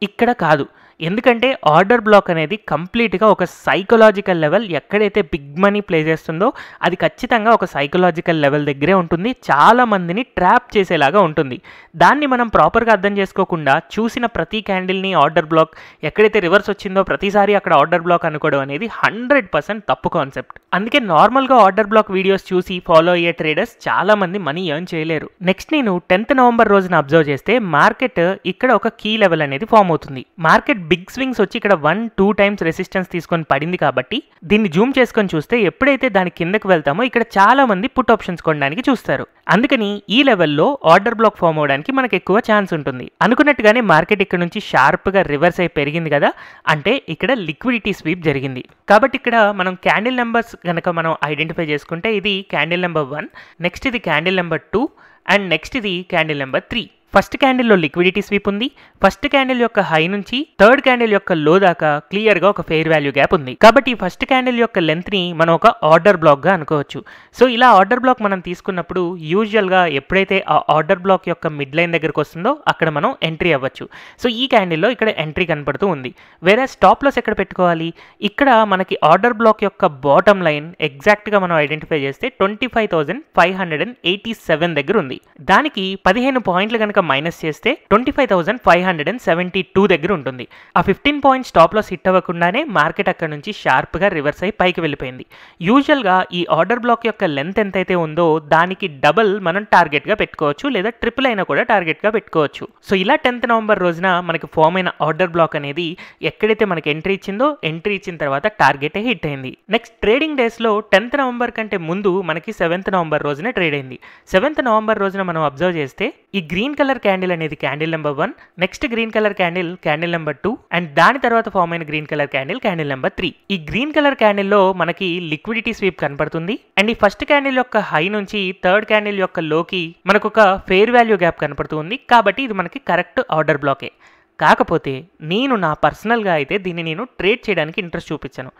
ఇక్కడ కాదు. ఎందుకంటే ఆర్డర్ బ్లాక్ అనేది కంప్లీట్గా ఒక సైకలాజికల్ లెవెల్. ఎక్కడైతే బిగ్ మనీ ప్లే చేస్తుందో అది ఖచ్చితంగా ఒక సైకలాజికల్ లెవెల్ దగ్గరే ఉంటుంది. చాలా మందిని ట్రాప్ చేసేలాగా ఉంటుంది. దాన్ని మనం ప్రాపర్గా అర్థం చేసుకోకుండా చూసిన ప్రతి క్యాండిల్ని ఆర్డర్ బ్లాక్, ఎక్కడైతే రివర్స్ వచ్చిందో ప్రతిసారి అక్కడ ఆర్డర్ బ్లాక్ అనుకోవడం అనేది 100% తప్పు కాన్సెప్ట్. అందుకే నార్మల్గా ఆర్డర్ బ్లాక్ వీడియోస్ చూసి ఫాలో అయ్యే ట్రేడర్స్ చాలా మంది మనీ ఎర్న్ చేయలేరు. నెక్స్ట్ నేను 10th నవంబర్ రోజున అబ్జర్వ్ చేస్తే మార్కెట్ ఇక్కడ ఒక కీ లెవెల్ అనేది ఫామ్ అవుతుంది. మార్కెట్ బిగ్ స్వింగ్స్ వచ్చి ఇక్కడ 1-2 టైమ్స్ రెసిస్టెన్స్ తీసుకొని పడింది కాబట్టి దీన్ని జూమ్ చేసుకొని చూస్తే ఎప్పుడైతే దాని కిందకి వెళ్తామో ఇక్కడ చాలా మంది పుట్ ఆప్షన్స్ కొనడానికి చూస్తారు. అందుకని ఈ లెవెల్లో ఆర్డర్ బ్లాక్ ఫామ్ అవడానికి మనకు ఎక్కువ ఛాన్స్ ఉంటుంది. అనుకున్నట్టుగానే మార్కెట్ ఇక్కడ నుంచి షార్ప్గా రివర్స్ అయి పెరిగింది కదా, అంటే ఇక్కడ లిక్విడిటీ స్వీప్ జరిగింది. కాబట్టి ఇక్కడ మనం క్యాండిల్ నెంబర్స్ కనుక మనం ఐడెంటిఫై చేసుకుంటే ఇది క్యాండిల్ నెంబర్ 1, నెక్స్ట్ ఇది క్యాండిల్ నెంబర్ 2 అండ్ నెక్స్ట్ ఇది క్యాండిల్ నెంబర్ 3. ఫస్ట్ క్యాండిల్లో లిక్విడిటీ స్వీప్ ఉంది. ఫస్ట్ క్యాండిల్ యొక్క హై నుంచి థర్డ్ క్యాండిల్ యొక్క లో దాకా క్లియర్గా ఒక ఫెయిర్ వాల్యూ గ్యాప్ ఉంది. కాబట్టి ఫస్ట్ క్యాండిల్ యొక్క లెంత్ని మనం ఒక ఆర్డర్ బ్లాక్గా అనుకోవచ్చు. సో ఇలా ఆర్డర్ బ్లాక్ మనం తీసుకున్నప్పుడు యూజువల్గా ఎప్పుడైతే ఆ ఆర్డర్ బ్లాక్ యొక్క మిడ్ లైన్ దగ్గరకు వస్తుందో అక్కడ మనం ఎంట్రీ అవ్వచ్చు. సో ఈ క్యాండిల్లో ఇక్కడ ఎంట్రీ కనపడుతూ ఉంది. వేరే స్టాప్ లాస్ ఎక్కడ పెట్టుకోవాలి? ఇక్కడ మనకి ఆర్డర్ బ్లాక్ యొక్క బాటమ్ లైన్ ఎగ్జాక్ట్గా మనం ఐడెంటిఫై చేస్తే 25,587 దగ్గర ఉంది. దానికి 15 పాయింట్లు కనుక కనుక మైనస్ చేస్తే 25,572 దగ్గర ఉంటుంది. ఆ 15 పాయింట్ స్టాప్ లాస్ హిట్ అవ్వకుండానే మార్కెట్ అక్కడ నుంచి షార్ప్గా రివర్స్ అయి పైకి వెళ్ళిపోయింది. యూజువల్గా ఈ ఆర్డర్ బ్లాక్ యొక్క లెంత్ ఎంతైతే ఉందో దానికి డబుల్ మనం టార్గెట్గా పెట్టుకోవచ్చు, లేదా ట్రిపుల్ అయినా కూడా టార్గెట్గా పెట్టుకోవచ్చు. సో ఇలా 10th నవంబర్ రోజున మనకి ఫామ్ అయిన ఆర్డర్ బ్లాక్ అనేది ఎక్కడైతే మనకి ఎంట్రీ ఇచ్చిందో ఎంట్రీ ఇచ్చిన తర్వాత టార్గెట్ హిట్ అయింది. నెక్స్ట్ ట్రేడింగ్ డేస్లో 10th నవంబర్ కంటే ముందు మనకి 7th నవంబర్ రోజున ట్రేడ్ అయింది. 7th నవంబర్ రోజున మనం అబ్జర్వ్ చేస్తే ఈ గ్రీన్ కలర్ క్యాండిల్ అనేది candle number 1, next green colour candle candle number 2, and దాని తర్వాత ఫామ్ అయిన green colour candle candle number 3. ఈ గ్రీన్ కలర్ క్యాండిల్ లో మనకి లిక్విడిటీ స్వీప్ కనపడుతుంది. అండ్ ఈ ఫస్ట్ క్యాండిల్ యొక్క హై నుంచి థర్డ్ క్యాండిల్ యొక్క లోకి మనకు ఒక ఫెయిర్ వాల్యూ గ్యాప్ కనపడుతుంది. కాబట్టి ఇది మనకి కరెక్ట్ ఆర్డర్ బ్లాకే. కాకపోతే నేను నా పర్సనల్గా అయితే దీన్ని నేను ట్రేడ్ చేయడానికి ఇంట్రెస్ట్ చూపించాను.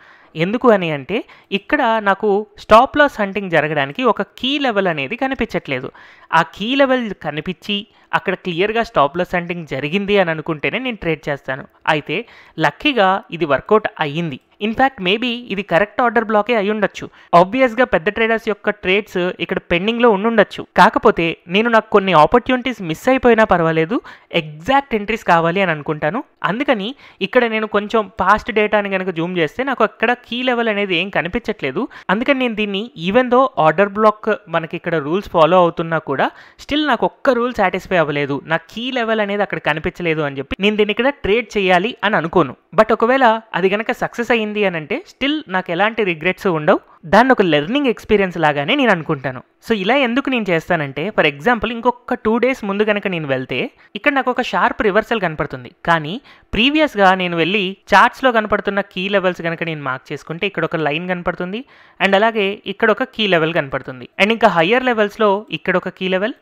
ఎందుకు అని అంటే ఇక్కడ నాకు స్టాప్ లాస్ హంటింగ్ జరగడానికి ఒక కీ లెవెల్ అనేది కనిపించట్లేదు. ఆ కీ లెవెల్ కనిపించి అక్కడ క్లియర్గా స్టాప్ లాస్ హంటింగ్ జరిగింది అని అనుకుంటేనే నేను ట్రేడ్ చేస్తాను. అయితే లక్కీగా ఇది వర్కౌట్ అయ్యింది. ఇన్ఫ్యాక్ట్ మేబీ ఇది కరెక్ట్ ఆర్డర్ బ్లాకే అయి ఉండొచ్చు. ఆబ్వియస్గా పెద్ద ట్రేడర్స్ యొక్క ట్రేడ్స్ ఇక్కడ పెండింగ్లో ఉండుండొచ్చు. కాకపోతే నేను నాకు కొన్ని ఆపర్చునిటీస్ మిస్ అయిపోయినా పర్వాలేదు, ఎగ్జాక్ట్ ఎంట్రీస్ కావాలి అని అనుకుంటాను. అందుకని ఇక్కడ నేను కొంచెం పాస్ట్ డేటాని కనుక జూమ్ చేస్తే నాకు అక్కడ కీ లెవెల్ అనేది ఏం కనిపించట్లేదు. అందుకని నేను దీన్ని ఈవెన్ దో ఆర్డర్ బ్లాక్ మనకి ఇక్కడ రూల్స్ ఫాలో అవుతున్నా కూడా స్టిల్ నాకు ఒక్క రూల్ సాటిస్ఫై అవ్వలేదు, నా కీ లెవెల్ అనేది అక్కడ కనిపించలేదు అని చెప్పి నేను దీన్ని ఇక్కడ ట్రేడ్ చేయాలి అని అనుకోను. బట్ ఒకవేళ అది కనుక సక్సెస్ అయ్యింది అని అంటే స్టిల్ నాకు ఎలాంటి రిగ్రెట్స్ ఉండవు. దాన్ని ఒక లెర్నింగ్ ఎక్స్పీరియన్స్ లాగానే నేను అనుకుంటాను. సో ఇలా ఎందుకు నేను చేస్తానంటే, ఫర్ ఎగ్జాంపుల్ ఇంకొక 2 days ముందు కనుక నేను వెళ్తే ఇక్కడ నాకు ఒక షార్ప్ రివర్సల్ కనపడుతుంది. కానీ ప్రీవియస్గా నేను వెళ్ళి చార్ట్స్లో కనపడుతున్న కీ లెవెల్స్ కనుక నేను మార్క్ చేసుకుంటే ఇక్కడ ఒక లైన్ కనపడుతుంది, అండ్ అలాగే ఇక్కడ ఒక కీ లెవెల్ కనపడుతుంది, అండ్ ఇంకా హయ్యర్ లెవెల్స్లో ఇక్కడ ఒక కీ లెవెల్,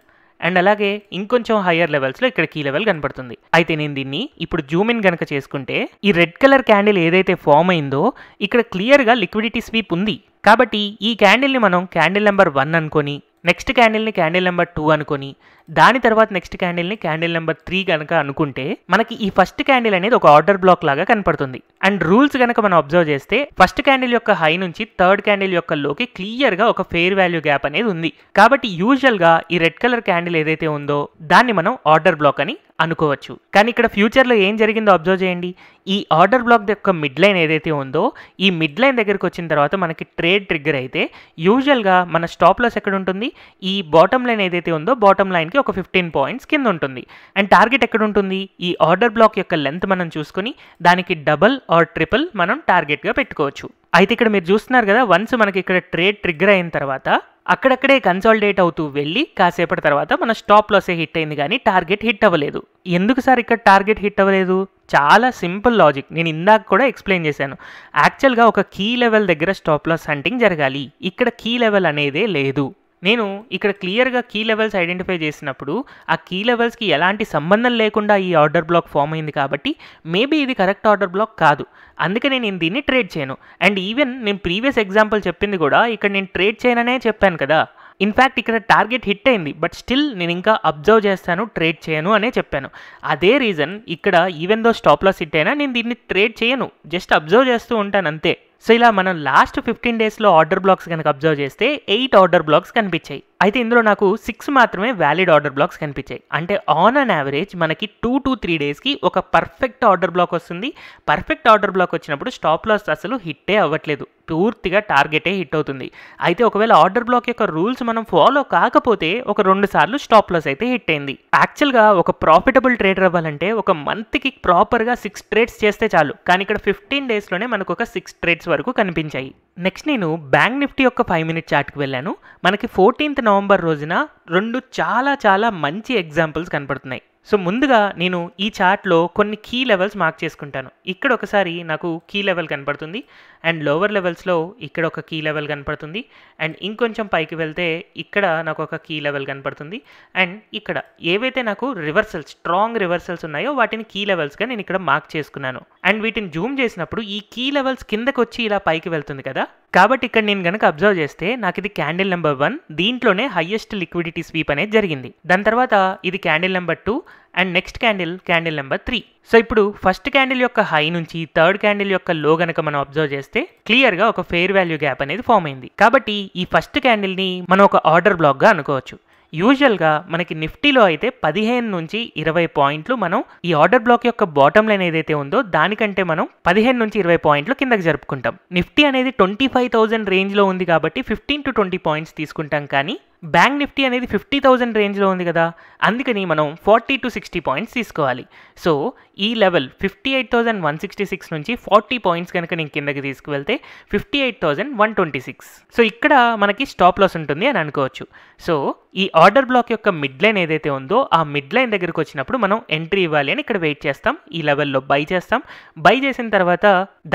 అండ్ అలాగే ఇంకొంచెం హయ్యర్ లెవెల్స్లో ఇక్కడ కీ లెవెల్ కనపడుతుంది. అయితే నేను దీన్ని ఇప్పుడు జూమ్ ఇన్ కనుక చేసుకుంటే ఈ రెడ్ కలర్ క్యాండిల్ ఏదైతే ఫామ్ అయిందో ఇక్కడ క్లియర్గా లిక్విడిటీ స్వీప్ ఉంది. కాబట్టి ఈ క్యాండిల్ని మనం క్యాండిల్ నెంబర్ 1 అనుకొని, నెక్స్ట్ క్యాండిల్ని క్యాండిల్ నెంబర్ 2 అనుకొని, దాని తర్వాత నెక్స్ట్ క్యాండిల్ని క్యాండిల్ నెంబర్ 3 కనుక అనుకుంటే మనకి ఈ ఫస్ట్ క్యాండిల్ అనేది ఒక ఆర్డర్ బ్లాక్ లాగా కనపడుతుంది. అండ్ రూల్స్ కనుక మనం అబ్జర్వ్ చేస్తే ఫస్ట్ క్యాండిల్ యొక్క హై నుంచి థర్డ్ క్యాండిల్ యొక్క లోకి క్లియర్గా ఒక ఫెయిర్ వాల్యూ గ్యాప్ అనేది ఉంది. కాబట్టి యూజువల్గా ఈ రెడ్ కలర్ క్యాండిల్ ఏదైతే ఉందో దాన్ని మనం ఆర్డర్ బ్లాక్ అని అనుకోవచ్చు. కానీ ఇక్కడ ఫ్యూచర్లో ఏం జరిగిందో అబ్జర్వ్ చేయండి. ఈ ఆర్డర్ బ్లాక్ యొక్క మిడ్ లైన్ ఏదైతే ఉందో ఈ మిడ్ లైన్ దగ్గరికి వచ్చిన తర్వాత మనకి ట్రేడ్ ట్రిగ్గర్ అయితే యూజువల్గా మన స్టాప్ లాస్ ఎక్కడ ఉంటుంది, ఈ బాటమ్ లైన్ ఏదైతే ఉందో బాటమ్ లైన్కి ఒక 15 points కింద ఉంటుంది. అండ్ టార్గెట్ ఎక్కడ ఉంటుంది, ఈ ఆర్డర్ బ్లాక్ యొక్క లెంత్ మనం చూసుకొని దానికి డబల్ ఆర్ ట్రిపుల్ మనం టార్గెట్గా పెట్టుకోవచ్చు. అయితే ఇక్కడ మీరు చూస్తున్నారు కదా, వన్స్ మనకి ఇక్కడ ట్రేడ్ ట్రిగ్గర్ అయిన తర్వాత అక్కడక్కడే కన్సాలిడేట్ అవుతూ వెళ్ళి కాసేపటి తర్వాత మన స్టాప్ లాసే హిట్ అయింది, కానీ టార్గెట్ హిట్ అవ్వలేదు. ఎందుకు సార్ ఇక్కడ టార్గెట్ హిట్ అవ్వలేదు? చాలా సింపుల్ లాజిక్. నేను ఇందాక కూడా ఎక్స్ప్లెయిన్ చేశాను. యాక్చువల్గా ఒక కీ లెవెల్ దగ్గర స్టాప్ లాస్ హంటింగ్ జరగాలి. ఇక్కడ కీ లెవెల్ అనేదే లేదు. నేను ఇక్కడ క్లియర్గా కీ లెవెల్స్ ఐడెంటిఫై చేసినప్పుడు ఆ కీ లెవెల్స్కి ఎలాంటి సంబంధం లేకుండా ఈ ఆర్డర్ బ్లాక్ ఫామ్ అయింది. కాబట్టి మేబీ ఇది కరెక్ట్ ఆర్డర్ బ్లాక్ కాదు, అందుకనే నేను దీన్ని ట్రేడ్ చేయను. అండ్ ఈవెన్ నేను ప్రీవియస్ ఎగ్జాంపుల్ చెప్పింది కూడా ఇక్కడ నేను ట్రేడ్ చేయననే చెప్పాను కదా. ఇన్ఫ్యాక్ట్ ఇక్కడ టార్గెట్ హిట్ అయింది, బట్ స్టిల్ నేను ఇంకా అబ్జర్వ్ చేస్తాను, ట్రేడ్ చేయను అనే చెప్పాను. అదే రీజన్ ఇక్కడ even though stop loss hit అయినా నేను దీన్ని ట్రేడ్ చేయను, జస్ట్ అబ్జర్వ్ చేస్తూ ఉంటాను అంతే. సో ఇలా మనం లాస్ట్ 15 daysలో ఆర్డర్ బ్లాక్స్ కనుక అబ్జర్వ్ చేస్తే 8 ఆర్డర్ బ్లాక్స్ కనిపించాయి. అయితే ఇందులో నాకు 6 మాత్రమే వ్యాలిడ్ ఆర్డర్ బ్లాక్స్ కనిపించాయి. అంటే ఆన్ అన్ యావరేజ్ మనకి 2 to 3 daysకి ఒక పర్ఫెక్ట్ ఆర్డర్ బ్లాక్ వస్తుంది. పర్ఫెక్ట్ ఆర్డర్ బ్లాక్ వచ్చినప్పుడు స్టాప్ లాస్ అసలు హిట్టే అవ్వట్లేదు, పూర్తిగా టార్గెటే హిట్ అవుతుంది. అయితే ఒకవేళ ఆర్డర్ బ్లాక్ యొక్క రూల్స్ మనం ఫాలో కాకపోతే ఒక 2 సార్లు స్టాప్ లాస్ అయితే హిట్ అయింది. యాక్చువల్గా ఒక ప్రాఫిటబుల్ ట్రేడర్ అవ్వాలంటే ఒక మంత్కి ప్రాపర్గా 6 trades చేస్తే చాలు, కానీ ఇక్కడ 15 daysలోనే మనకు ఒక 6 trades వరకు కనిపించాయి. నెక్స్ట్ నేను బ్యాంక్ నిఫ్టీ యొక్క 5-minute చార్ట్కి వెళ్ళాను. మనకి 14th నవంబర్ రోజున 2 చాలా మంచి ఎగ్జాంపుల్స్ కనపడుతున్నాయి. సో ముందుగా నేను ఈ చార్ట్లో కొన్ని కీ లెవెల్స్ మార్క్ చేసుకుంటాను. ఇక్కడ ఒకసారి నాకు కీ లెవెల్ కనపడుతుంది, అండ్ లోవర్ లెవెల్స్లో ఇక్కడ ఒక కీ లెవెల్ కనపడుతుంది, అండ్ ఇంకొంచెం పైకి వెళ్తే ఇక్కడ నాకు ఒక కీ లెవెల్ కనపడుతుంది, అండ్ ఇక్కడ ఏవైతే నాకు రివర్సల్స్, స్ట్రాంగ్ రివర్సల్స్ ఉన్నాయో వాటిని కీ లెవెల్స్గా నేను ఇక్కడ మార్క్ చేసుకున్నాను. అండ్ వీటిని జూమ్ చేసినప్పుడు ఈ కీ లెవెల్స్ కిందకు వచ్చి ఇలా పైకి వెళ్తుంది కదా. కాబట్టి ఇక్కడ నేను కనుక అబ్జర్వ్ చేస్తే నాకు ఇది క్యాండిల్ నెంబర్ 1, దీంట్లోనే హైయెస్ట్ లిక్విడిటీ స్వీప్ అనేది జరిగింది. దాని తర్వాత ఇది candle number 2, and next candle number 3. So ఇప్పుడు ఫస్ట్ క్యాండిల్ యొక్క హై నుంచి థర్డ్ క్యాండిల్ యొక్క లో గనక మనం అబ్జర్వ్ చేస్తే క్లియర్గా ఒక ఫెయిర్ వాల్యూ గ్యాప్ అనేది ఫామ్ అయింది. కాబట్టి ఈ ఫస్ట్ క్యాండిల్ని మనం ఒక ఆర్డర్ బ్లాక్గా అనుకోవచ్చు. యూజువల్గా మనకి నిఫ్టీలో అయితే 15 నుంచి 20 పాయింట్లు మనం ఈ ఆర్డర్ బ్లాక్ యొక్క బాటమ్ లైన్ ఏదైతే ఉందో దానికంటే మనం 15 నుంచి 20 పాయింట్లు కిందకి జరుపుకుంటాం. నిఫ్టీ అనేది 25,000 రేంజ్లో ఉంది కాబట్టి 15 to 20 పాయింట్స్ తీసుకుంటాం. కానీ బ్యాంక్ నిఫ్టీ అనేది 50,000 రేంజ్లో ఉంది కదా, అందుకని మనం 40 to 60 పాయింట్స్ తీసుకోవాలి. సో ఈ లెవెల్ 58,166 నుంచి 40 పాయింట్స్ కనుక నేను కిందకి తీసుకువెళ్తే 58,126. సో ఇక్కడ మనకి స్టాప్ లాస్ ఉంటుంది అని అనుకోవచ్చు. సో ఈ ఆర్డర్ బ్లాక్ యొక్క మిడ్ లైన్ ఏదైతే ఉందో ఆ మిడ్ లైన్ దగ్గరికి వచ్చినప్పుడు మనం ఎంట్రీ ఇవ్వాలి అని ఇక్కడ వెయిట్ చేస్తాం. ఈ లెవెల్లో బై చేస్తాం. బై చేసిన తర్వాత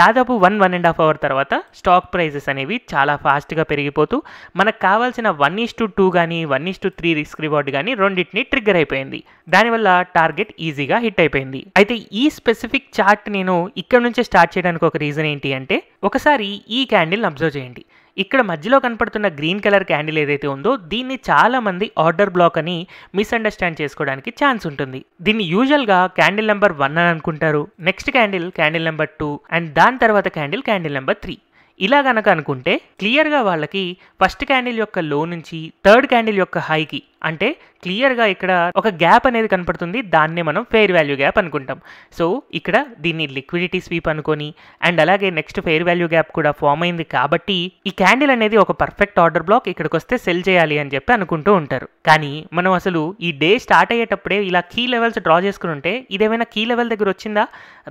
దాదాపు 1.5 అవర్ తర్వాత స్టాక్ ప్రైజెస్ అనేవి చాలా ఫాస్ట్గా పెరిగిపోతూ మనకు కావాల్సిన 1:2 కానీ 1:3 రిస్క్ రివార్డ్ కానీ రెండింటిని ట్రిగ్గర్ అయిపోయింది. దానివల్ల టార్గెట్ ఈజీగా హిట్ అయిపోయింది. అయితే ఈ స్పెసిఫిక్ చార్ట్ నేను ఇక్కడ నుంచే స్టార్ట్ చేయడానికి ఒక రీజన్ ఏంటి అంటే, ఒకసారి ఈ క్యాండిల్ని అబ్జర్వ్ చేయండి. ఇక్కడ మధ్యలో కనపడుతున్న గ్రీన్ కలర్ క్యాండిల్ ఏదైతే ఉందో దీన్ని చాలా మంది ఆర్డర్ బ్లాక్ అని మిస్అండర్స్టాండ్ చేసుకోవడానికి ఛాన్స్ ఉంటుంది. దీన్ని యూజువల్గా క్యాండిల్ నెంబర్ 1 అని అనుకుంటారు. నెక్స్ట్ క్యాండిల్ నెంబర్ 2 అండ్ దాని తర్వాత క్యాండిల్ నెంబర్ 3 ఇలా గనక అనుకుంటే క్లియర్గా వాళ్ళకి ఫస్ట్ క్యాండిల్ యొక్క లో నుంచి థర్డ్ క్యాండిల్ యొక్క హైకి అంటే క్లియర్గా ఇక్కడ ఒక గ్యాప్ అనేది కనపడుతుంది. దాన్నే మనం ఫెయిర్ వాల్యూ గ్యాప్ అనుకుంటాం. సో ఇక్కడ దీన్ని లిక్విడిటీ స్వీప్ అనుకొని అండ్ అలాగే నెక్స్ట్ ఫెయిర్ వాల్యూ గ్యాప్ కూడా ఫామ్ అయింది కాబట్టి ఈ క్యాండిల్ అనేది ఒక పర్ఫెక్ట్ ఆర్డర్ బ్లాక్, ఇక్కడికి వస్తే సెల్ చేయాలి అని చెప్పి అనుకుంటూ ఉంటారు. కానీ మనం అసలు ఈ డే స్టార్ట్ అయ్యేటప్పుడే ఇలా కీ లెవెల్స్ డ్రా చేసుకుని ఉంటే ఇదేమైనా కీ లెవెల్ దగ్గర వచ్చిందా?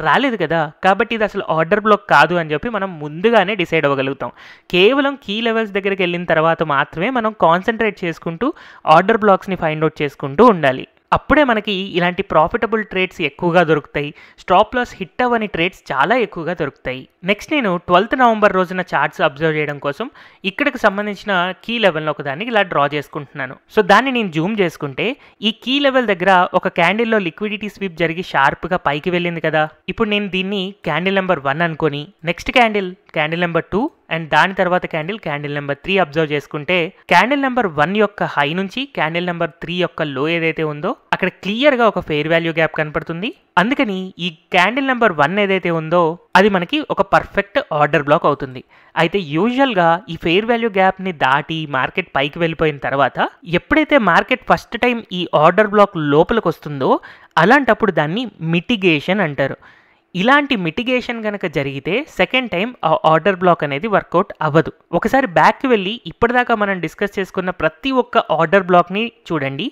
రాలేదు కదా. కాబట్టి ఇది అసలు ఆర్డర్ బ్లాక్ కాదు అని చెప్పి మనం ముందుగానే డిసైడ్ అవ్వగలుగుతాం. కేవలం కీ లెవెల్స్ దగ్గరికి వెళ్ళిన తర్వాత మాత్రమే మనం కాన్సన్ట్రేట్ చేసుకుంటూ ఆర్డర్ బ్లాక్స్ని ఫైండ్ అవుట్ చేసుకుంటూ ఉండాలి. అప్పుడే మనకి ఇలాంటి ప్రాఫిటబుల్ ట్రేడ్స్ ఎక్కువగా దొరుకుతాయి. స్టాప్ లాస్ హిట్ అవ్వని ట్రేడ్స్ చాలా ఎక్కువగా దొరుకుతాయి. నెక్స్ట్ నేను 12th నవంబర్ రోజున చార్ట్స్ అబ్జర్వ్ చేయడం కోసం ఇక్కడికి సంబంధించిన కీ లెవెల్ని ఒకదాన్ని ఇలా డ్రా చేసుకుంటున్నాను. సో దాన్ని నేను జూమ్ చేసుకుంటే ఈ కీ లెవెల్ దగ్గర ఒక క్యాండిల్లో లిక్విడిటీ స్వీప్ జరిగి షార్ప్గా పైకి వెళ్ళింది కదా. ఇప్పుడు నేను దీన్ని క్యాండిల్ నెంబర్ 1 అనుకొని నెక్స్ట్ క్యాండిల్ నెంబర్ 2 అండ్ దాని తర్వాత క్యాండిల్ నెంబర్ 3 అబ్జర్వ్ చేసుకుంటే క్యాండిల్ నెంబర్ 1 యొక్క హై నుంచి క్యాండిల్ నెంబర్ 3 యొక్క లో ఏదైతే ఉందో అక్కడ క్లియర్గా ఒక ఫెయిర్ వాల్యూ గ్యాప్ కనపడుతుంది. అందుకని ఈ క్యాండిల్ నెంబర్ 1 ఏదైతే ఉందో అది మనకి ఒక పర్ఫెక్ట్ ఆర్డర్ బ్లాక్ అవుతుంది. అయితే యూజువల్గా ఈ ఫెయిర్ వాల్యూ గ్యాప్ని దాటి మార్కెట్ పైకి వెళ్ళిపోయిన తర్వాత ఎప్పుడైతే మార్కెట్ ఫస్ట్ టైం ఈ ఆర్డర్ బ్లాక్ లోపలికి వస్తుందో అలాంటప్పుడు దాన్ని మిటిగేషన్ అంటారు. ఇలాంటి మిటిగేషన్ కనుక జరిగితే సెకండ్ టైం ఆ ఆర్డర్ బ్లాక్ అనేది వర్కౌట్ అవ్వదు. ఒకసారి బ్యాక్కి వెళ్ళి ఇప్పటిదాకా మనం డిస్కస్ చేసుకున్న ప్రతి ఒక్క ఆర్డర్ బ్లాక్ని చూడండి.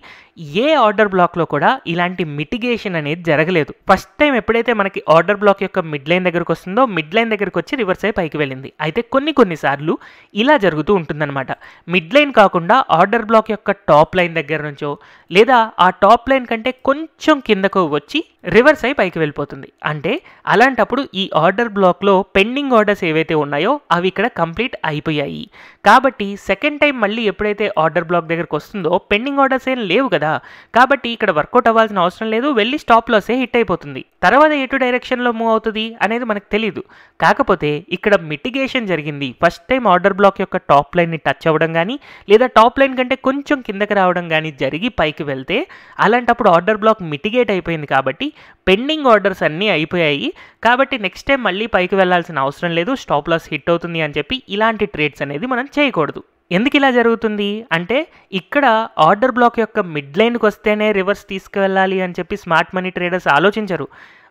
ఏ ఆర్డర్ బ్లాక్లో కూడా ఇలాంటి మిటిగేషన్ అనేది జరగలేదు. ఫస్ట్ టైం ఎప్పుడైతే మనకి ఆర్డర్ బ్లాక్ యొక్క మిడ్ లైన్ దగ్గరకు వస్తుందో మిడ్ లైన్ దగ్గరకు వచ్చి రివర్స్ అయి పైకి వెళ్ళింది. అయితే కొన్నిసార్లు ఇలా జరుగుతూ ఉంటుందన్నమాట. మిడ్ లైన్ కాకుండా ఆర్డర్ బ్లాక్ యొక్క టాప్ లైన్ దగ్గర నుంచో లేదా ఆ టాప్ లైన్ కంటే కొంచెం కిందకు వచ్చి రివర్స్ అయి పైకి వెళ్ళిపోతుంది. అంటే అలాంటప్పుడు ఈ ఆర్డర్ బ్లాక్లో పెండింగ్ ఆర్డర్స్ ఏవైతే ఉన్నాయో అవి ఇక్కడ కంప్లీట్ అయిపోయాయి. కాబట్టి సెకండ్ టైం మళ్ళీ ఎప్పుడైతే ఆర్డర్ బ్లాక్ దగ్గరకు వస్తుందో పెండింగ్ ఆర్డర్స్ ఏం లేవు కదా. కాబట్టి ఇక్కడ వర్కౌట్ అవ్వాల్సిన అవసరం లేదు, వెళ్ళి స్టాప్ లాసే హిట్ అయిపోతుంది. తర్వాత ఎటు డైరెక్షన్లో మూవ్ అవుతుంది అనేది మనకు తెలియదు. కాకపోతే ఇక్కడ మిటిగేషన్ జరిగింది. ఫస్ట్ టైం ఆర్డర్ బ్లాక్ యొక్క టాప్ లైన్ని టచ్ అవ్వడం కానీ లేదా టాప్ లైన్ కంటే కొంచెం కిందకి రావడం కానీ జరిగి పైకి వెళ్తే అలాంటప్పుడు ఆర్డర్ బ్లాక్ మిటిగేట్ అయిపోయింది. కాబట్టి పెండింగ్ ఆర్డర్స్ అన్నీ అయిపోయాయి. కాబట్టి నెక్స్ట్ టైం మళ్ళీ పైకి వెళ్లాల్సిన అవసరం లేదు, స్టాప్ లాస్ హిట్ అవుతుంది అని చెప్పి ఇలాంటి ట్రేడ్స్ అనేది మనం చేయకూడదు. ఎందుకు ఇలా జరుగుతుంది అంటే ఇక్కడ ఆర్డర్ బ్లాక్ యొక్క మిడ్ లైన్కి వస్తేనే రివర్స్ తీసుకువెళ్ళాలి అని చెప్పి స్మార్ట్ మనీ ట్రేడర్స్ ఆలోచించరు.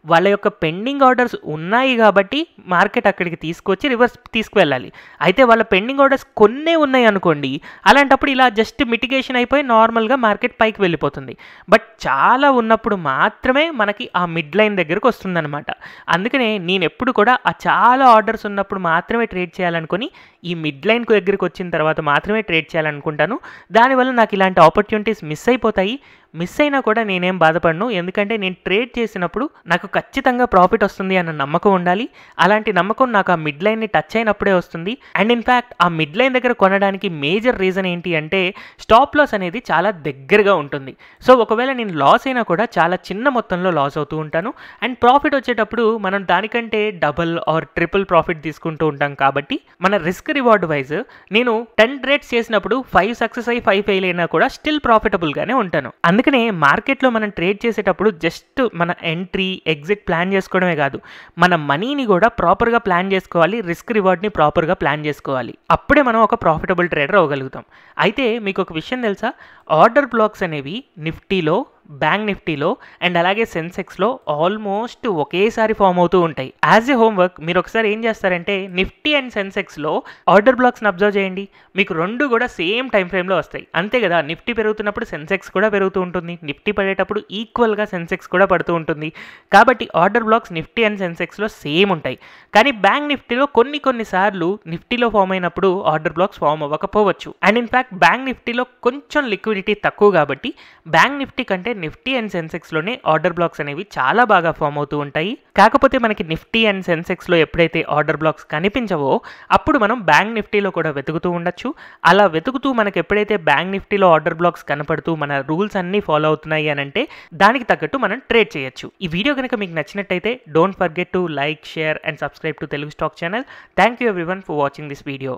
వాళ్ళ యొక్క పెండింగ్ ఆర్డర్స్ ఉన్నాయి కాబట్టి మార్కెట్ అక్కడికి తీసుకొచ్చి రివర్స్ తీసుకువెళ్ళాలి. అయితే వాళ్ళ పెండింగ్ ఆర్డర్స్ కొన్నే ఉన్నాయి అనుకోండి, అలాంటప్పుడు ఇలా జస్ట్ మిటిగేషన్ అయిపోయి నార్మల్గా మార్కెట్ పైకి వెళ్ళిపోతుంది. బట్ చాలా ఉన్నప్పుడు మాత్రమే మనకి ఆ మిడ్ లైన్ దగ్గరకు వస్తుందన్నమాట. అందుకనే నేను ఎప్పుడు కూడా ఆ చాలా ఆర్డర్స్ ఉన్నప్పుడు మాత్రమే ట్రేడ్ చేయాలనుకొని ఈ మిడ్ లైన్ దగ్గరికి వచ్చిన తర్వాత మాత్రమే ట్రేడ్ చేయాలనుకుంటాను. దానివల్ల నాకు ఇలాంటి ఆపర్చునిటీస్ మిస్ అయిపోతాయి. మిస్ అయినా కూడా నేనేం బాధపడను. ఎందుకంటే నేను ట్రేడ్ చేసినప్పుడు నాకు ఖచ్చితంగా ప్రాఫిట్ వస్తుంది అన్న నమ్మకం ఉండాలి. అలాంటి నమ్మకం నాకు ఆ మిడ్ లైన్ని టచ్ అయినప్పుడే వస్తుంది. అండ్ ఇన్ఫ్యాక్ట్ ఆ మిడ్ లైన్ దగ్గర కొనడానికి మేజర్ రీజన్ ఏంటి అంటే స్టాప్ లాస్ అనేది చాలా దగ్గరగా ఉంటుంది. సో ఒకవేళ నేను లాస్ అయినా కూడా చాలా చిన్న మొత్తంలో లాస్ అవుతూ ఉంటాను. అండ్ ప్రాఫిట్ వచ్చేటప్పుడు మనం దానికంటే డబుల్ ఆర్ ట్రిపుల్ ప్రాఫిట్ తీసుకుంటూ ఉంటాం. కాబట్టి మన రిస్క్ రివార్డ్ వైజ్ నేను 10 ట్రేడ్స్ చేసినప్పుడు 5 సక్సెస్ అయ్యి 5 ఫెయిల్ అయినా కూడా స్టిల్ ప్రాఫిటబుల్గానే ఉంటాను. అందుకనే మార్కెట్లో మనం ట్రేడ్ చేసేటప్పుడు జస్ట్ మన ఎంట్రీ ఎగ్జిట్ ప్లాన్ చేసుకోవడమే కాదు, మన మనీని కూడా ప్రాపర్గా ప్లాన్ చేసుకోవాలి, రిస్క్ రివార్డ్ని ప్రాపర్గా ప్లాన్ చేసుకోవాలి. అప్పుడే మనం ఒక ప్రాఫిటబుల్ ట్రేడర్ అవ్వగలుగుతాం. అయితే మీకు ఒక విషయం తెలుసా, ఆర్డర్ బ్లాక్స్ అనేవి నిఫ్టీలో, బ్యాంక్ నిఫ్టీలో అండ్ అలాగే సెన్సెక్స్లో ఆల్మోస్ట్ ఒకేసారి ఫామ్ అవుతూ ఉంటాయి. యాజ్ ఎ హోంవర్క్ మీరు ఒకసారి ఏం చేస్తారంటే నిఫ్టీ అండ్ సెన్సెక్స్లో ఆర్డర్ బ్లాక్స్ని అబ్జర్వ్ చేయండి. మీకు రెండు కూడా సేమ్ టైం ఫ్రేమ్లో వస్తాయి, అంతే కదా. నిఫ్టీ పెరుగుతున్నప్పుడు సెన్సెక్స్ కూడా పెరుగుతూ ఉంటుంది, నిఫ్టీ పడేటప్పుడు ఈక్వల్గా సెన్సెక్స్ కూడా పడుతూ ఉంటుంది. కాబట్టి ఆర్డర్ బ్లాక్స్ నిఫ్టీ అండ్ సెన్సెక్స్లో సేమ్ ఉంటాయి. కానీ బ్యాంక్ నిఫ్టీలో కొన్నిసార్లు నిఫ్టీలో ఫామ్ అయినప్పుడు ఆర్డర్ బ్లాక్స్ ఫామ్ అవ్వకపోవచ్చు. అండ్ ఇన్ఫ్యాక్ట్ బ్యాంక్ నిఫ్టీలో కొంచెం లిక్విడిటీ తక్కువ కాబట్టి బ్యాంక్ నిఫ్టీ కంటే నిఫ్టీ అండ్ సెన్సెక్స్లోనే ఆర్డర్ బ్లాక్స్ అనేవి చాలా బాగా ఫామ్ అవుతూ ఉంటాయి. కాకపోతే మనకి నిఫ్టీ అండ్ సెన్సెక్స్లో ఎప్పుడైతే ఆర్డర్ బ్లాక్స్ కనిపించవో అప్పుడు మనం బ్యాంక్ నిఫ్టీలో కూడా వెతుకుతూ ఉండొచ్చు. అలా వెతుకుతూ మనకి ఎప్పుడైతే బ్యాంక్ నిఫ్టీలో ఆర్డర్ బ్లాక్స్ కనపడుతూ మన రూల్స్ అన్నీ ఫాలో అవుతున్నాయి అని అంటే దానికి తగ్గట్టు మనం ట్రేడ్ చేయొచ్చు. ఈ వీడియో కనుక మీకు నచ్చినట్టయితే don't forget to like, share and subscribe to Telugu stock channel. Thank you everyone for watching this video.